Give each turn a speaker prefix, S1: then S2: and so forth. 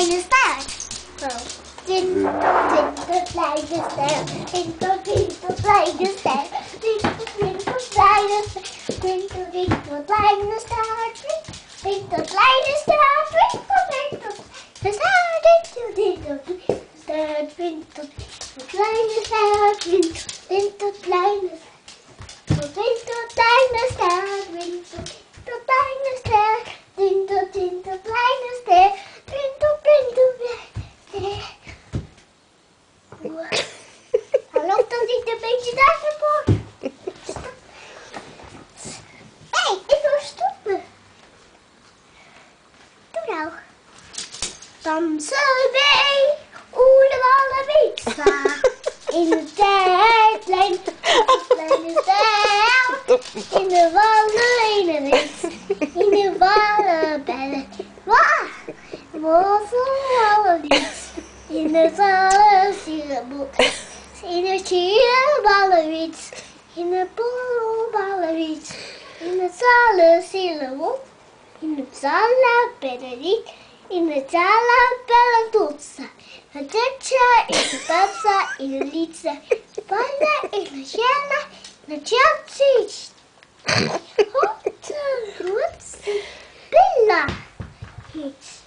S1: kleine staart. Zo. Tintel, tintel, kleine ster. Tintel, tintel, kleine ster. Tintel, tintel, kleine ster. Tintel, tintel, kleine staart. Tintel, kleine staart. Tintel, tintel, kleine staart. Tintel, tintel, staart. Tintel, kleine staart. Tintel, tintel, kleine staart. Tintel, kleine staart. Tintel, tintel, kleine staart. Tintel, tintel, kleine ster. Tintel, tintel, kleine ster. Hallo, dat ik een beetje daarvoor voor. Hé, ik wil stoppen. Doe nou. Dansen wij, oelewalle weeksa. In de tijdlijn, kleine stijl. In de wallen, in de wind. In de wallen, bellen. Waar? Wallen niet. In de zalen, sierenboek. In de sierenballenwiet. In de bollenballenwiet. In de zalen, sierenboek. In de zalen, benedict. In de zalen, bellentoetsa. Het ditje in de pizza, in de liedse. Ballen in de jella, in de jatsies. Hotte, roetsie, billa. Iets.